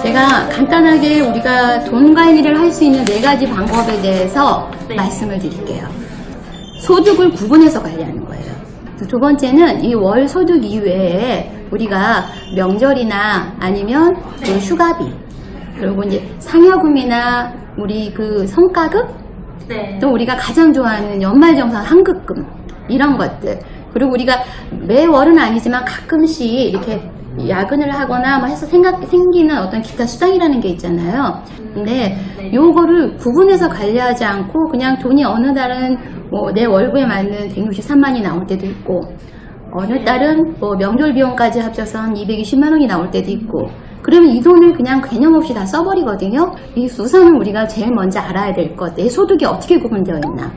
제가 간단하게 우리가 돈 관리를 할 수 있는 4가지 방법에 대해서 말씀을 드릴게요. 소득을 구분해서 관리하는 거예요. 두 번째는 이 월 소득 이외에 우리가 명절이나 아니면 그 휴가비, 그리고 이제 상여금이나 우리 그 성과급, 또 우리가 가장 좋아하는 연말정산 환급금, 이런 것들. 그리고 우리가 매월은 아니지만 가끔씩 이렇게 야근을 하거나 뭐 해서 생기는 어떤 기타 수당이라는 게 있잖아요. 근데 요거를 구분해서 관리하지 않고 그냥 돈이 어느 달은 뭐 내 월급에 맞는 163만이 나올 때도 있고, 어느 달은 뭐 명절 비용까지 합쳐서 한 220만 원이 나올 때도 있고, 그러면 이 돈을 그냥 개념 없이 다 써버리거든요. 이 우선은 우리가 제일 먼저 알아야 될 것, 내 소득이 어떻게 구분되어 있나.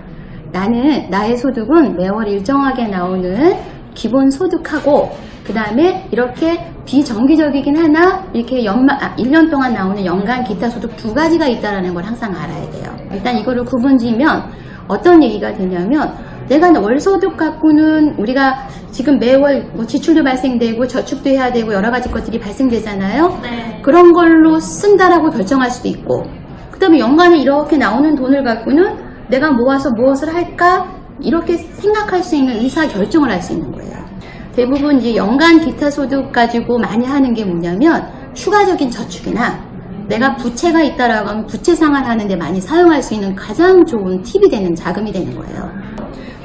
나의 소득은 매월 일정하게 나오는 기본 소득하고, 그 다음에 이렇게 비정기적이긴 하나 이렇게 1년 동안 나오는 연간 기타 소득 2가지가 있다는 걸 항상 알아야 돼요. 일단 이거를 구분지면 어떤 얘기가 되냐면, 내가 월 소득 갖고는 우리가 지금 매월 뭐 지출도 발생되고 저축도 해야 되고 여러 가지 것들이 발생되잖아요. 그런 걸로 쓴다라고 결정할 수도 있고, 그 다음에 연간에 이렇게 나오는 돈을 갖고는 내가 모아서 무엇을 할까 이렇게 생각할 수 있는 의사 결정을 할 수 있는 거예요. 대부분 이제 연간 기타 소득 가지고 많이 하는 게 뭐냐면 추가적인 저축이나 내가 부채가 있다라고 하면 부채 상환하는 데 많이 사용할 수 있는 가장 좋은 팁이 되는 자금이 되는 거예요.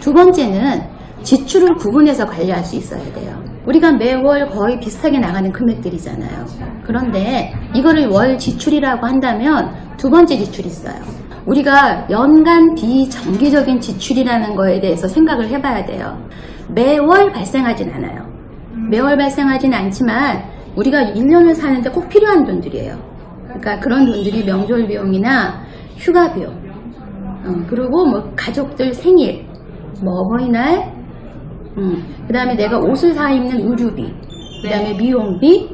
두 번째는 지출을 구분해서 관리할 수 있어야 돼요. 우리가 매월 거의 비슷하게 나가는 금액들이잖아요. 그런데 이거를 월 지출이라고 한다면 두 번째 지출이 있어요. 우리가 연간 비정기적인 지출이라는 거에 대해서 생각을 해봐야 돼요. 매월 발생하진 않아요. 매월 발생하진 않지만 우리가 1년을 사는데 꼭 필요한 돈들이에요. 그러니까 그런 돈들이 명절 비용이나 휴가 비용, 그리고 뭐 가족들 생일, 뭐 어버이날, 그 다음에 내가 옷을 사 입는 의류비, 그 다음에 미용비,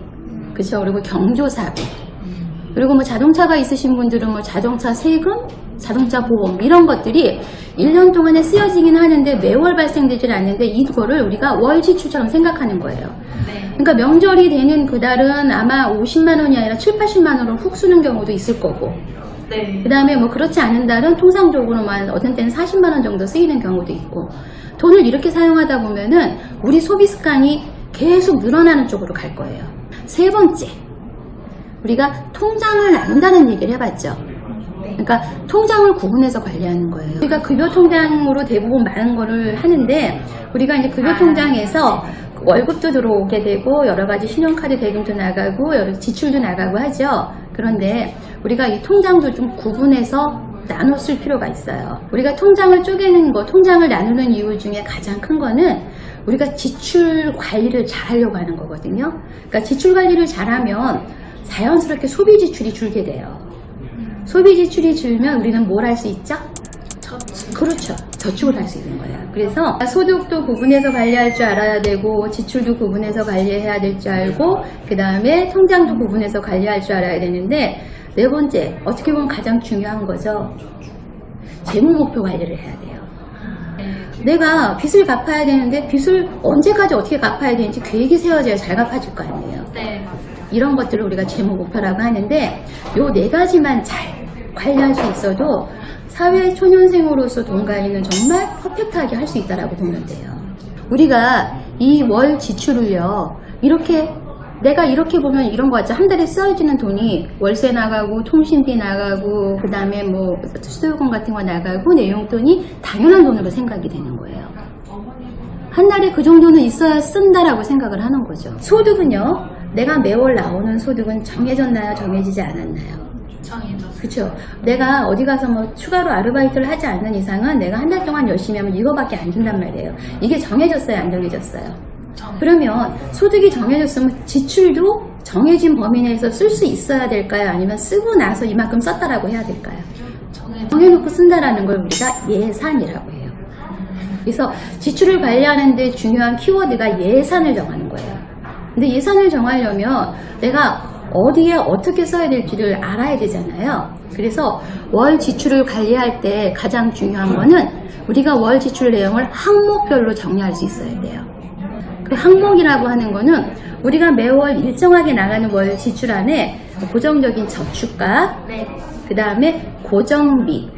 그쵸, 그리고 경조사비, 그리고 뭐 자동차가 있으신 분들은 뭐 자동차 세금, 자동차 보험, 이런 것들이 1년 동안에 쓰여지긴 하는데 매월 발생되질 않는데 이거를 우리가 월 지출처럼 생각하는 거예요. 그러니까 명절이 되는 그달은 아마 50만 원이 아니라 7, 80만 원을 훅 쓰는 경우도 있을 거고, 그 다음에 뭐 그렇지 않은 달은 통상적으로만 어떤 때는 40만 원 정도 쓰이는 경우도 있고, 돈을 이렇게 사용하다 보면은 우리 소비 습관이 계속 늘어나는 쪽으로 갈 거예요. 세 번째, 우리가 통장을 나눈다는 얘기를 해봤죠. 그러니까 통장을 구분해서 관리하는 거예요. 우리가 급여 통장으로 대부분 많은 거를 하는데, 우리가 이제 급여 통장에서 월급도 들어오게 되고 여러 가지 신용카드 대금도 나가고 여러 지출도 나가고 하죠. 그런데 우리가 이 통장도 좀 구분해서 나눠 쓸 필요가 있어요. 우리가 통장을 쪼개는 거, 통장을 나누는 이유 중에 가장 큰 거는 우리가 지출 관리를 잘 하려고 하는 거거든요. 그러니까 지출 관리를 잘하면 자연스럽게 소비 지출이 줄게 돼요. 소비 지출이 줄면 우리는 뭘 할 수 있죠? 그렇죠. 저축을 할 수 있는 거예요. 그래서 소득도 구분해서 관리할 줄 알아야 되고, 지출도 구분해서 관리해야 될 줄 알고, 그 다음에 통장도 구분해서 관리할 줄 알아야 되는데, 네 번째, 어떻게 보면 가장 중요한 거죠. 재무 목표 관리를 해야 돼요. 내가 빚을 갚아야 되는데 빚을 언제까지 어떻게 갚아야 되는지 계획이 세워져야 잘 갚아줄 거 아니에요. 이런 것들을 우리가 재무 목표라고 하는데, 요 4가지만 잘 관리할 수 있어도 사회 초년생으로서 돈 관리는 정말 퍼펙트하게 할 수 있다라고 보면 돼요. 우리가 이 월 지출을요, 이렇게 내가 이렇게 보면 이런 거 같죠. 한 달에 쓰여지는 돈이 월세 나가고 통신비 나가고 그 다음에 뭐 수도요금 같은 거 나가고 내 용돈이 당연한 돈으로 생각이 되는 거예요. 한 달에 그 정도는 있어야 쓴다라고 생각을 하는 거죠. 소득은요, 내가 매월 나오는 소득은 정해졌나요? 정해지지 않았나요? 그쵸. 내가 어디 가서 뭐 추가로 아르바이트를 하지 않는 이상은 내가 한 달 동안 열심히 하면 이거밖에 안 준단 말이에요. 이게 정해졌어요? 안 정해졌어요? 그러면 소득이 정해졌으면 지출도 정해진 범위 내에서 쓸 수 있어야 될까요? 아니면 쓰고 나서 이만큼 썼다라고 해야 될까요? 정해놓고 쓴다라는 걸 우리가 예산이라고 해요. 그래서 지출을 관리하는 데 중요한 키워드가 예산을 정하는 거예요. 근데 예산을 정하려면 내가 어디에 어떻게 써야 될지를 알아야 되잖아요. 그래서 월 지출을 관리할 때 가장 중요한 거는 우리가 월 지출 내용을 항목별로 정리할 수 있어야 돼요. 그 항목이라고 하는 거는 우리가 매월 일정하게 나가는 월 지출 안에 고정적인 저축과 그 다음에 고정비,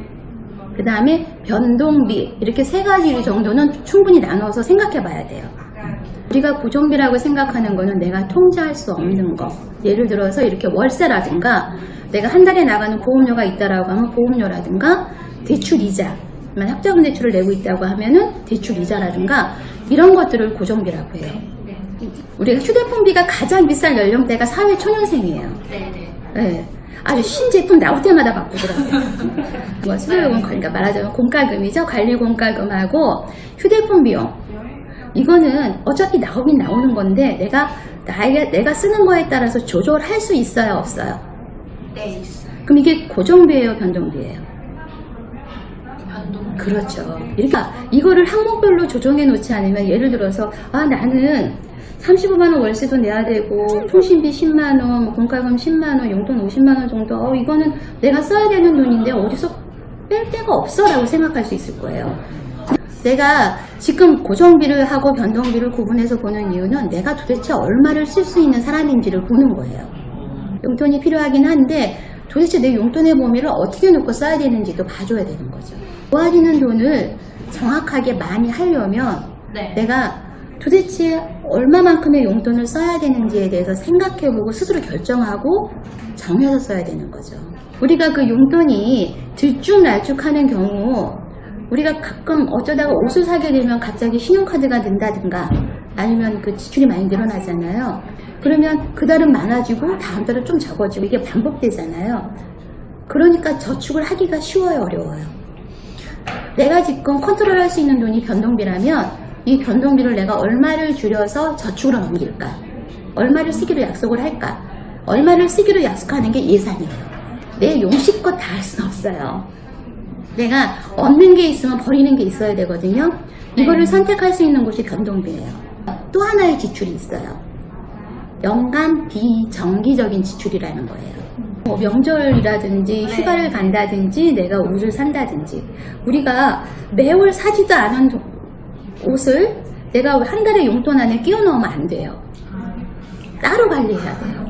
그 다음에 변동비, 이렇게 세 가지 정도는 충분히 나눠서 생각해 봐야 돼요. 우리가 고정비라고 생각하는 거는 내가 통제할 수 없는 거. 예를 들어서 이렇게 월세라든가 내가 한 달에 나가는 보험료가 있다라고 하면 보험료라든가 대출 이자, 학자금 대출을 내고 있다고 하면은 대출 이자라든가 이런 것들을 고정비라고 해요. 우리가 휴대폰비가 가장 비싼 연령대가 사회 초년생이에요. 네. 아주 신제품 나올 때마다 바꾸더라고요. 뭐 수요요금, 그러니까 말하자면 공과금이죠. 관리 공과금하고 휴대폰 비용. 이거는 어차피 나오긴 나오는 건데 내가 쓰는 거에 따라서 조절할 수 있어요, 없어요? 네, 있어요. 그럼 이게 고정비예요, 변동비예요? 변동. 그렇죠. 이거를 항목별로 조정해 놓지 않으면, 예를 들어서 나는 35만원 월세도 내야 되고 통신비 10만원, 공과금 10만원, 용돈 50만원 정도, 이거는 내가 써야 되는 돈인데 어디서 뺄 데가 없어 라고 생각할 수 있을 거예요. 내가 지금 고정비를 하고 변동비를 구분해서 보는 이유는 내가 도대체 얼마를 쓸 수 있는 사람인지를 보는 거예요. 용돈이 필요하긴 한데 도대체 내 용돈의 범위를 어떻게 놓고 써야 되는지도 봐줘야 되는 거죠. 모아지는 돈을 정확하게 많이 하려면 내가 도대체 얼마만큼의 용돈을 써야 되는지에 대해서 생각해보고 스스로 결정하고 정해서 써야 되는 거죠. 우리가 그 용돈이 들쭉날쭉하는 경우, 우리가 가끔 어쩌다가 옷을 사게 되면 갑자기 신용카드가 는다든가 아니면 그 지출이 많이 늘어나잖아요. 그러면 그 달은 많아지고 다음 달은 좀 적어지고 이게 반복되잖아요. 그러니까 저축을 하기가 쉬워요, 어려워요? 내가 지금 컨트롤할 수 있는 돈이 변동비라면 이 변동비를 내가 얼마를 줄여서 저축으로 넘길까? 얼마를 쓰기로 약속을 할까? 얼마를 쓰기로 약속하는 게 예산이에요. 내 용식껏 다 할 수는 없어요. 내가 얻는 게 있으면 버리는 게 있어야 되거든요. 이거를 선택할 수 있는 곳이 변동비예요. 또 하나의 지출이 있어요. 연간 비정기적인 지출이라는 거예요. 명절이라든지 휴가를 간다든지 내가 옷을 산다든지, 우리가 매월 사지도 않은 옷을 내가 한 달에 용돈 안에 끼워 넣으면 안 돼요. 따로 관리해야 돼요.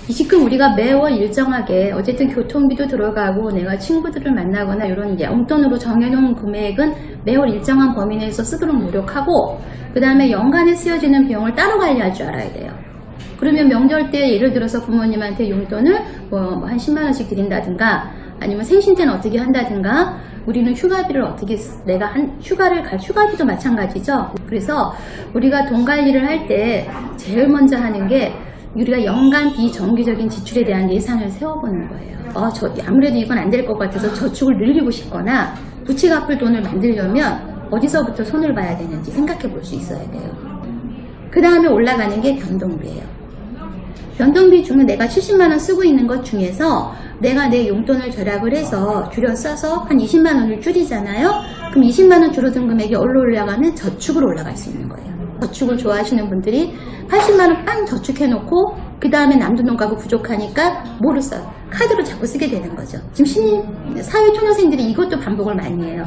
지금 우리가 매월 일정하게 어쨌든 교통비도 들어가고 내가 친구들을 만나거나 이런 용돈으로 정해놓은 금액은 매월 일정한 범위 내에서 쓰도록 노력하고, 그 다음에 연간에 쓰여지는 비용을 따로 관리할 줄 알아야 돼요. 그러면 명절 때 예를 들어서 부모님한테 용돈을 한 10만 원씩 드린다든가, 아니면 생신 때는 어떻게 한다든가, 우리는 휴가비를 어떻게, 내가 휴가를 갈 휴가비도 마찬가지죠. 그래서 우리가 돈 관리를 할 때 제일 먼저 하는 게 우리가 연간 비정기적인 지출에 대한 예산을 세워보는 거예요. 아무래도 이건 안 될 것 같아서 저축을 늘리고 싶거나 부채 갚을 돈을 만들려면 어디서부터 손을 봐야 되는지 생각해 볼 수 있어야 돼요. 그 다음에 올라가는 게 변동비예요. 변동비 중에 내가 70만 원 쓰고 있는 것 중에서 내가 내 용돈을 절약을 해서 줄여 써서 한 20만 원을 줄이잖아요. 그럼 20만 원 줄어든 금액이 얼로 올라가면 저축으로 올라갈 수 있는 거예요. 저축을 좋아하시는 분들이 80만 원 빵 저축해놓고 그 다음에 남는 가구 부족하니까 뭐를 써요? 카드로 자꾸 쓰게 되는 거죠. 지금 사회 초년생들이 이것도 반복을 많이 해요.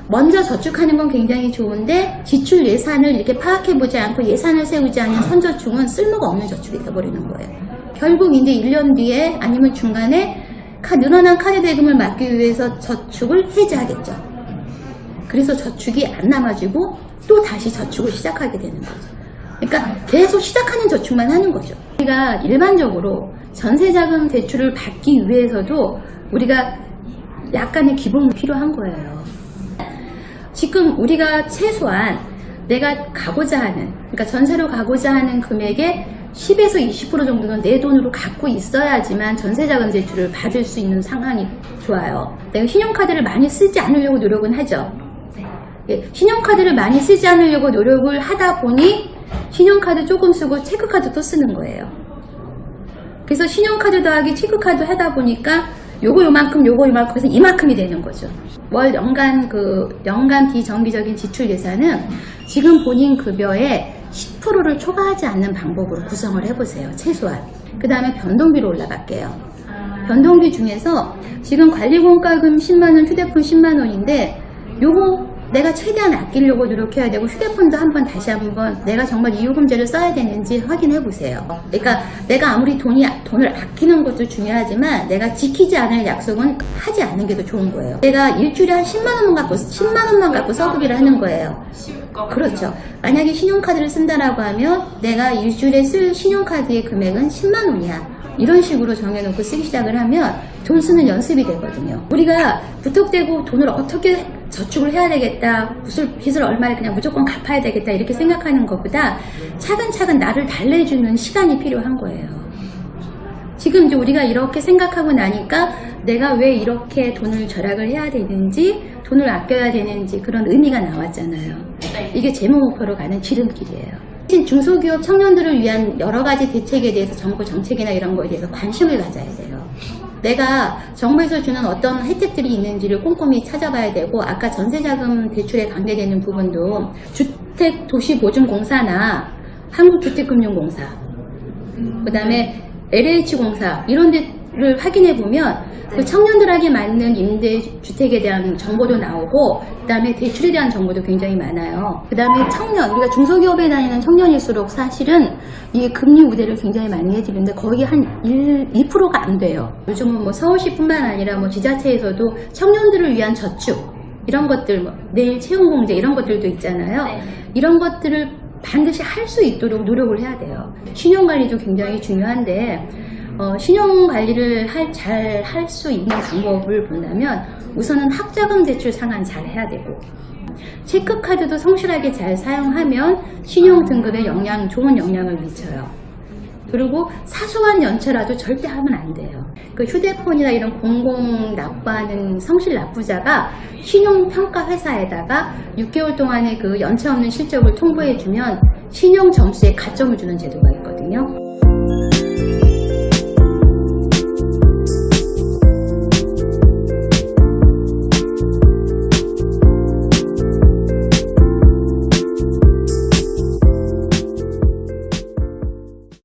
먼저 저축하는 건 굉장히 좋은데 지출 예산을 이렇게 파악해보지 않고 예산을 세우지 않은 선저축은 쓸모가 없는 저축이 되어버리는 거예요. 결국 이제 1년 뒤에 아니면 중간에 늘어난 카드 대금을 막기 위해서 저축을 해지하겠죠. 그래서 저축이 안 남아지고 또 다시 저축을 시작하게 되는 거죠. 그러니까 계속 시작하는 저축만 하는 거죠. 우리가 일반적으로 전세자금 대출을 받기 위해서도 우리가 약간의 기본이 필요한 거예요. 지금 우리가 최소한 내가 가고자 하는, 그러니까 전세로 가고자 하는 금액의 10에서 20% 정도는 내 돈으로 갖고 있어야지만 전세자금 대출을 받을 수 있는 상황이 좋아요. 내가 신용카드를 많이 쓰지 않으려고 노력은 하죠. 신용카드를 많이 쓰지 않으려고 노력을 하다 보니 신용카드 조금 쓰고 체크카드 또 쓰는 거예요. 그래서 신용카드 더하기 체크카드 하다 보니까 요거 요만큼 요거 요만큼 해서 이만큼이 되는 거죠. 월 연간 비정기적인 지출 예산은 지금 본인 급여의 10%를 초과하지 않는 방법으로 구성을 해보세요. 최소한. 그 다음에 변동비로 올라갈게요. 변동비 중에서 지금 관리공과금 10만원, 휴대폰 10만원인데 요거 내가 최대한 아끼려고 노력해야 되고 휴대폰도 다시 한번 내가 정말 이 요금제를 써야 되는지 확인해 보세요. 그러니까 내가 아무리 돈을 아끼는 것도 중요하지만 내가 지키지 않을 약속은 하지 않는 게 더 좋은 거예요. 내가 일주일에 한 10만 원만 갖고 서두기를 하는 거예요. 그렇죠. 만약에 신용카드를 쓴다라고 하면 내가 일주일에 쓸 신용카드의 금액은 10만 원이야. 이런 식으로 정해놓고 쓰기 시작을 하면 돈 쓰는 연습이 되거든요. 우리가 무턱대고 돈을 어떻게 저축을 해야 되겠다, 빚을 얼마에 그냥 무조건 갚아야 되겠다 이렇게 생각하는 것보다 차근차근 나를 달래주는 시간이 필요한 거예요. 지금 이제 우리가 이렇게 생각하고 나니까 내가 왜 이렇게 돈을 절약을 해야 되는지, 돈을 아껴야 되는지 그런 의미가 나왔잖아요. 이게 재무 목표로 가는 지름길이에요. 중소기업 청년들을 위한 여러 가지 대책에 대해서 정부 정책이나 이런 거에 대해서 관심을 가져야 돼요. 내가 정부에서 주는 어떤 혜택들이 있는지를 꼼꼼히 찾아봐야 되고, 아까 전세자금 대출에 관계되는 부분도 주택도시보증공사나 한국주택금융공사, 그 다음에 LH공사 이런 데를 확인해 보면 그 청년들에게 맞는 임대주택에 대한 정보도 나오고, 그 다음에 대출에 대한 정보도 굉장히 많아요. 그 다음에 청년, 우리가 중소기업에 다니는 청년일수록 사실은 이 금리 우대를 굉장히 많이 해드리는데 거의 한 2%가 안 돼요. 요즘은 뭐 서울시뿐만 아니라 뭐 지자체에서도 청년들을 위한 저축, 이런 것들, 뭐 내일 채용공제 이런 것들도 있잖아요. 이런 것들을 반드시 할 수 있도록 노력을 해야 돼요. 신용관리도 굉장히 중요한데, 신용관리를 잘 할 수 있는 방법을 본다면 우선은 학자금 대출 상환 잘 해야 되고, 체크카드도 성실하게 잘 사용하면 신용등급에 좋은 영향을 미쳐요. 그리고 사소한 연체라도 절대 하면 안 돼요. 그 휴대폰이나 이런 공공 납부하는 성실 납부자가 신용평가회사에다가 6개월 동안의 그 연체 없는 실적을 통보해주면 신용 점수에 가점을 주는 제도가 있거든요.